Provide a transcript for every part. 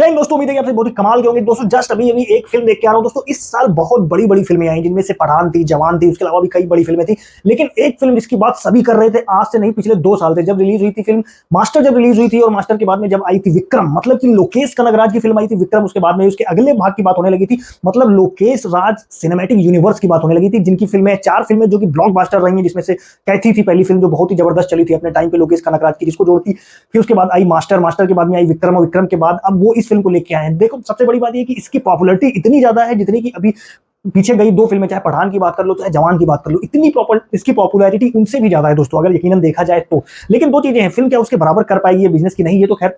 जय दोस्तों, उम्मीद है कि आपसे बहुत ही कमाल के होंगे। दोस्तों जस्ट अभी अभी एक फिल्म देख के आ रहा हूं। दोस्तों इस साल बहुत बड़ी बड़ी फिल्में आई जिनमें से पठान थी, जवान थी, उसके अलावा भी कई बड़ी फिल्में थी। लेकिन एक फिल्म जिसकी बात सभी कर रहे थे आज से नहीं पिछले 2 साल से, जब रिलीज हुई थी फिल्म मास्टर, जब रिलीज हुई थी और मास्टर के बाद में जब आई थी विक्रम, मतलब कि लोकेश कनगराज की फिल्म आई थी विक्रम, उसके बाद में उसके अगले भाग की बात होने लगी थी। मतलब लोकेश राज सिनेमैटिक यूनिवर्स की बात होने लगी थी, जिनकी फिल्में 4 फिल्में जो कि ब्लॉकबस्टर रही हैं, जिसमें से कैथी थी पहली फिल्म जो बहुत ही जबरदस्त चली थी अपने टाइम पे लोकेश कनगराज की, जिसको जोड़ती। फिर उसके बाद आई मास्टर, मास्टर के बाद में आई विक्रम, और विक्रम के बाद अब वो इस फिल्म को लेके आए हैं। देखो सबसे बड़ी बात ये कि इसकी पॉपुलैरिटी इतनी ज्यादा है जितनी कि अभी पीछे गई 2 फिल्में, चाहे पठान की बात कर लो चाहे जवान की बात कर लो, इतनी इसकी पॉपुलैरिटी उनसे भी ज्यादा है दोस्तों, अगर यकीनन देखा जाए तो। लेकिन 2 चीजें हैं, फिल्म क्या उसके बराबर कर पाएगी ये बिजनेस की नहीं, ये तो खैर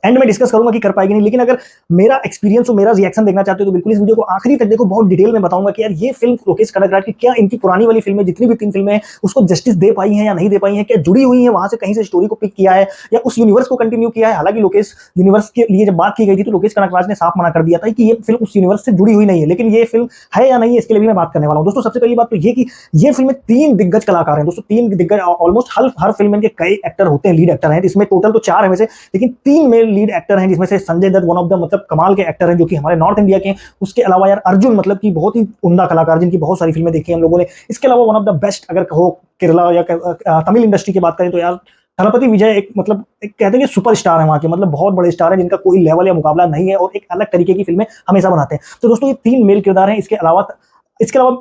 एंड में डिस्कस करूंगा कि कर पाएगी नहीं। लेकिन अगर मेरा एक्सपीरियंस और मेरा रिएक्शन देखना चाहते हो तो बिल्कुल इस वीडियो को आखिरी तक देखो, बहुत डिटेल में बताऊंगा कि यार ये फिल्म लोकेश कनगराज की क्या इनकी पुरानी वाली फिल्में जितनी भी 3 फिल्में हैं उसको जस्टिस दे पाई हैं या नहीं दे पाई हैं, क्या जुड़ी हुई है वहां से कहीं से स्टोरी को पिक किया है या उस यूनिवर्स को कंटिन्यू किया है। हालांकि लोकेश यूनिवर्स के लिए जब बात की गई थी तो लोकेश कनगराज ने साफ मना कर दिया था कि ये फिल्म उस यूनिवर्स से जुड़ी हुई नहीं है, लेकिन ये फिल्म है या नहीं है इसके लिए भी मैं बात करने वाला हूं। दोस्तों सबसे पहली बात तो ये कि ये फिल्म में 3 दिग्गज कलाकार हैं दोस्तों, 3 दिग्गज, ऑलमोस्ट हर फिल्म के कई एक्टर होते हैं, लीड एक्टर हैं, इसमें टोटल तो 4 है वैसे, लेकिन 3 मेल लीड एक्टर हैं, जिसमें से Sanjay Dutt one of the मतलब कमाल के एक्टर हैं जो कि हमारे नॉर्थ इंडिया के हैं। उसके अलावा यार अर्जुन, मतलब कि बहुत ही उम्दा कलाकार जिनकी बहुत सारी फिल्में देखी हैं हम लोगों ने। इसके अलावा वन ऑफ द बेस्ट अगर कहो केरला या तमिल इंडस्ट्री की बात करें तो यार थलपति विजय एक मतलब एक कहते हैं कि सुपरस्टार है वहां के, मतलब बहुत बड़े स्टार हैं जिनका कोई लेवल या मुकाबला नहीं है और एक अलग तरीके की फिल्में हमेशा बनाते हैं। तो दोस्तों ये 3 मेल किरदार हैं। इसके अलावा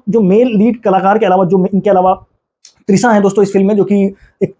जो मेल लीड कलाकार के अलावा जो इनके अलावा त्रिशा है दोस्तों इस फिल्म में, जो कि एक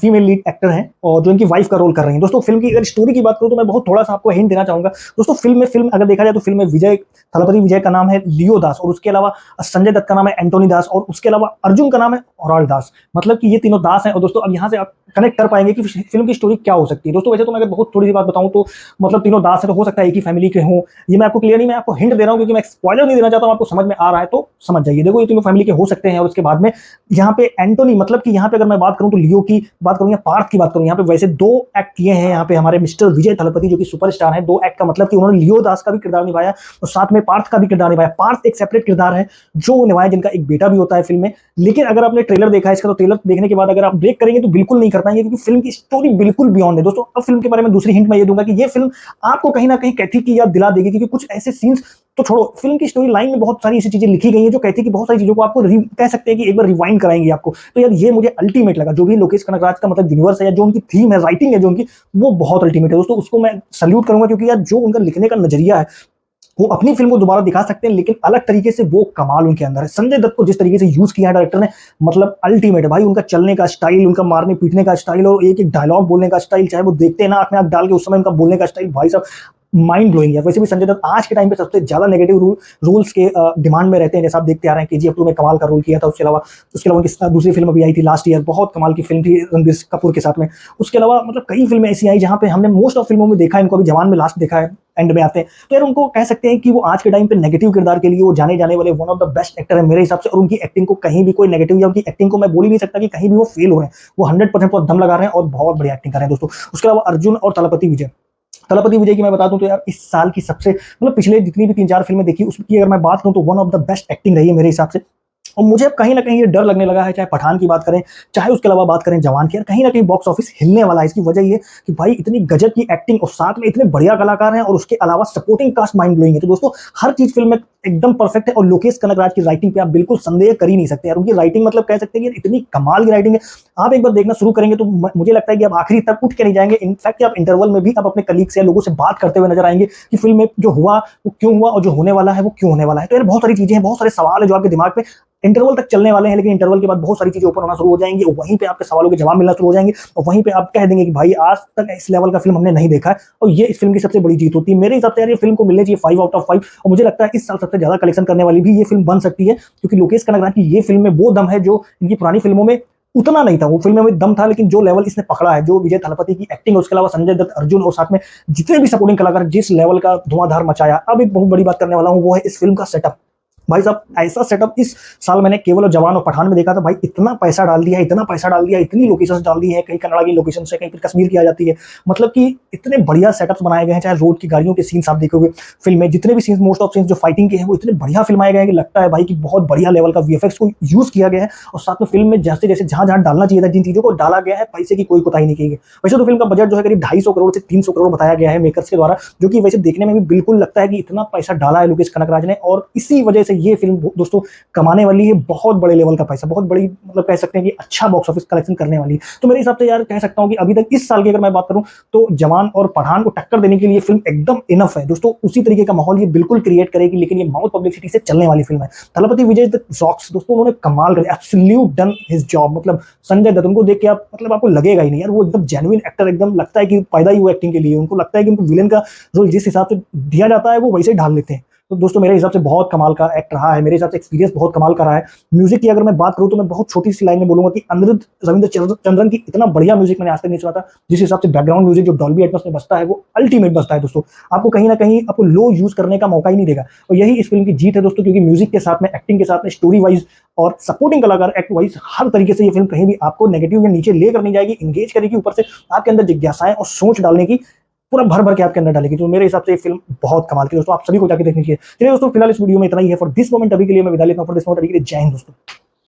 फीमेल लीड एक्टर हैं और जो इनकी वाइफ का रोल कर रही हैं। दोस्तों फिल्म की अगर स्टोरी की बात करूं तो मैं बहुत थोड़ा सा आपको हिंट देना चाहूंगा। दोस्तों फिल्म अगर देखा जाए तो फिल्म में थलपति विजय का नाम है लियो दास, और उसके अलावा संजय दत्त का नाम है एंटोनी दास, और उसके अलावा अर्जुन का नाम है ओराल दास। मतलब कि ये तीनों दास हैं। और दोस्तों अब यहाँ से आप कनेक्ट कर पाएंगे कि फिल्म की स्टोरी क्या हो सकती है। दोस्तों वैसे तो मैं अगर बहुत थोड़ी सी बात बताऊं तो मतलब तीनों दास है तो हो सकता है एक ही फैमिली के हों, ये मैं आपको क्लियर नहीं, मैं आपको हिंट दे रहा हूं क्योंकि मैं स्पॉइलर नहीं देना चाहता हूं। आपको समझ में आ रहा है तो समझ जाइए। देखो ये तीनों फैमिली के हो सकते हैं। और उसके बाद में यहाँ पे एंटोनी, मतलब कि यहाँ पे अगर मैं बात करूं तो लियो की बात करूं या पार्थ की बात करूं, यहाँ पे वैसे 2 एक्ट किए हैं यहाँ पे हमारे मिस्टर विजय थलपति जो कि सुपरस्टार हैं। 2 एक्ट का मतलब कि उन्होंने लियो दास का भी किरदार निभाया और साथ में पार्थ का भी किरदार निभाया। पार्थ एक सेपरेट किरदार है जो निभाया, जिनका एक बेटा भी होता है फिल्म में। लेकिन अगर आपने ट्रेलर देखा है इसका तो ट्रेलर देखने के बाद अगर आप ब्रेक करेंगे तो बिल्कुल नहीं कर पाएंगे, क्योंकि फिल्म की स्टोरी बिल्कुल बियॉन्ड है। दोस्तों अब फिल्म के बारे में दूसरी हिंट मैं ये दूंगा कि ये फिल्म आपको कहीं ना कहीं कैथी की याद दिला देगी, क्योंकि कुछ ऐसे सीन्स तो छोड़ो, फिल्म की स्टोरी लाइन में बहुत सारी ऐसी चीजें लिखी गई हैं जो कहती है कि बहुत सारी चीजों को आपको कह सकते हैं कि एक बार रिवाइंड कराएंगे आपको। तो यार ये मुझे अल्टीमेट लगा, जो भी लोकेश कनगराज का मतलब यूनिवर्स है या जो उनकी थीम है, राइटिंग है जो उनकी, वो बहुत अल्टीमेट है दोस्तों। उसको मैं सल्यूट करूंगा, क्योंकि यार जो उनका लिखने का नजरिया है वो अपनी फिल्म को दोबारा दिखा सकते हैं, लेकिन अलग तरीके से वो कमाल उनके अंदर है। संजय दत्त को जिस तरीके से यूज किया है डायरेक्टर ने, मतलब अल्टीमेट है भाई। उनका चलने का स्टाइल, उनका मारने पीटने का स्टाइल और एक एक डायलॉग बोलने का स्टाइल, चाहे वो देखते हैं ना आंख में आंख डाल के, उस समय उनका बोलने का स्टाइल भाई साहब माइंड ब्लोइंग है। वैसे भी संजय दत्त आज के टाइम पे सबसे ज्यादा नेगेटिव रूल्स के डिमांड में रहते हैं, जैसे आप देखते आ रहे हैं केजीएफ 2 में कमाल का रोल किया था। उसके अलावा उनकी दूसरी फिल्म अभी आई थी लास्ट ईयर, बहुत कमाल की फिल्म थी रणबीर कपूर के साथ में। उसके अलावा मतलब कई फिल्में ऐसी आई जहां पे हमने मोस्ट ऑफ फिल्मों में देखा है इनको, अभी जवान में लास्ट देखा है, एंड में आते हैं। तो यार उनको कह सकते हैं कि वो आज के टाइम पे नेगेटिव किरदार के लिए वो जाने जाने वाले one of the best actor है मेरे हिसाब से। और उनकी एक्टिंग को कहीं भी कोई नेगेटिव, या उनकी एक्टिंग को मैं बोल ही नहीं सकता कि कहीं भी वो फेल हो रहे हैं। वो 100% पर दम लगा रहे हैं और बहुत बढ़िया एक्टिंग कर रहे हैं दोस्तों। उसके अलावा अर्जुन और तलपति विजय की मैं बता दूं तो यार इस साल की सबसे मतलब पिछले जितनी भी 3-4 फिल्में देखी उसकी अगर मैं बात करूं तो one of the best acting रही है मेरे हिसाब से। और मुझे अब कहीं ना कहीं ये डर लगने लगा है, चाहे पठान की बात करें चाहे उसके अलावा बात करें जवान की, यार कहीं ना कहीं बॉक्स ऑफिस हिलने वाला है। इसकी वजह ये कि भाई इतनी गजब की एक्टिंग और साथ में इतने बढ़िया कलाकार हैं और उसके अलावा सपोर्टिंग कास्ट माइंड ब्लोइंग है। तो दोस्तों हर चीज फिल्म में एकदम परफेक्ट है और लोकेश कनगराज की राइटिंग पे आप बिल्कुल संदेह कर ही नहीं सकते यार। उनकी राइटिंग मतलब कह सकते हैं कि इतनी कमाल की राइटिंग है, आप एक बार देखना शुरू करेंगे तो मुझे लगता है कि आप आखिरी तक उठ के नहीं जाएंगे। इनफैक्ट आप इंटरवल में भी आप अपने कलीग से, लोगों से बात करते हुए नजर आएंगे कि फिल्म में जो हुआ वो क्यों हुआ और जो होने वाला है वो क्यों होने वाला है। तो यार बहुत सारी चीजें हैं, बहुत सारे सवाल है जो आपके दिमाग में इंटरवल तक चलने वाले हैं, लेकिन इंटरवल के बाद बहुत सारी चीजें ओपन होना शुरू हो जाएंगी और वहीं पे आपके सवालों के जवाब मिलना शुरू हो जाएंगे और वहीं पे आप कह देंगे कि भाई आज तक इस लेवल का फिल्म हमने नहीं देखा है। और ये इस फिल्म की सबसे बड़ी जीत होती है मेरे हिसाब से यार। ये फिल्म को मिलनी चाहिए 5 आउट ऑफ 5 और मुझे लगता है इस साल सबसे ज्यादा कलेक्शन करने वाली भी ये फिल्म बन सकती है, क्योंकि लोकेश कनगराज की ये फिल्म में वो दम है जो इनकी पुरानी फिल्मों में उतना नहीं था। वो फिल्म में दम था, लेकिन जो लेवल इसने पकड़ा है, जो विजय थलपति की एक्टिंग है, उसके अलावा संजय दत्त, अर्जुन और साथ में जितने भी सपोर्टिंग कलाकार जिस लेवल का धुआंधार मचाया। अब एक बहुत बड़ी बात करने वाला हूं, वो है इस फिल्म का सेटअप। भाई साहब ऐसा सेटअप इस साल मैंने केवल और जवान और पठान में देखा था भाई। इतना पैसा डाल दिया है, इतना पैसा डाल दिया, इतनी लोकेशंस डाल दी है, कहीं कन्नड़ा की लोकेशन से, कहीं फिर कश्मीर की आ जाती है। मतलब कि इतने बढ़िया सेटअप्स बनाए गए हैं, चाहे रोड की गाड़ियों के सीन्स आप देखोगे फिल्म में, जितने भी सीन्स, मोस्ट ऑफ सीन्स जो फाइटिंग के हैं वो इतने बढ़िया फिल्माए गए हैं कि लगता है भाई कि बहुत बढ़िया लेवल का वीएफएक्स को यूज किया गया है। और साथ में फिल्म में जैसे जैसे जहां जहां डालना चाहिए था, जिन चीजों को डाला गया है, पैसे की कोई कोताही नहीं की गई। वैसे तो फिल्म का बजट जो है करीब 250 करोड़ से 300 करोड़ बताया गया है मेकर्स के द्वारा, जो कि वैसे देखने में भी बिल्कुल लगता है कि इतना पैसा डाला है लोकेश कनगराज ने, और इसी वजह से ये फिल्म दोस्तों कमाने वाली है बहुत बड़े लेवल का पैसा, बहुत बड़ी, मतलब कह सकते हैं कि अच्छा बॉक्स ऑफिस कलेक्शन करने वाली है। तो मेरे हिसाब से यार कह सकता हूं कि अभी तक इस साल की अगर मैं बात करूं तो जवान और पठान को टक्कर देने के लिए फिल्म एकदम इनफ है दोस्तों। उसी तरीके का माहौल ये बिल्कुल क्रिएट करेगी, लेकिन ये माउथ पब्लिसिटी से चलने वाली फिल्म है। थलपति विजय रॉक्स दोस्तों, उन्होंने कमाल कर, एब्सोल्यूट डन हिज जॉब। मतलब संजय दत्त, उनको देख के आप, मतलब आपको लगेगा ही नहीं यार, वो एकदम जेन्युइन एक्टर, एकदम लगता है कि पैदा ही वो एक्टिंग के लिए, उनको लगता है कि उनको विलेन का रोल जिस हिसाब से दिया जाता है वो वैसे ही ढाल लेते हैं। तो दोस्तों मेरे हिसाब से बहुत कमाल का एक्ट रहा है, मेरे हिसाब से एक्सपीरियंस बहुत कमाल का रहा है। म्यूजिक की अगर मैं बात करूं तो मैं बहुत छोटी सी लाइन में बोलूंगा कि अनिरुद्ध रविंद्र चंद्रन की इतना बढ़िया म्यूजिक मैंने आज तक नहीं सुना था। जिस हिसाब से बैकग्राउंड म्यूजिक जो डॉल्बी एटमॉस में बजता है वो अल्टीमेट बजता है दोस्तों। आपको कहीं ना कहीं आपको लो यूज करने का मौका ही नहीं देगा, और यही इस फिल्म की जीत है दोस्तों, क्योंकि म्यूजिक के साथ में, एक्टिंग के साथ में, स्टोरी वाइज और सपोर्टिंग कलाकार एक्ट वाइज हर तरीके से ये फिल्म कहीं भी आपको नेगेटिव या नीचे लेकर नहीं जाएगी, इंगेज करेगी, ऊपर से आपके अंदर जिज्ञासाएं और सोच डालने की पूरा भर भर के आपके अंदर डालेगी। तो मेरे हिसाब से ये फिल्म बहुत कमाल की दोस्तों, आप सभी को जाके देखनी चाहिए। चलिए दोस्तों फिलहाल इस वीडियो में इतना ही है फॉर दिस मोमेंट। अभी के लिए मैं विदा लेता हूं फॉर दिस मोमेंट। अभी के लिए जय हिंद दोस्तों।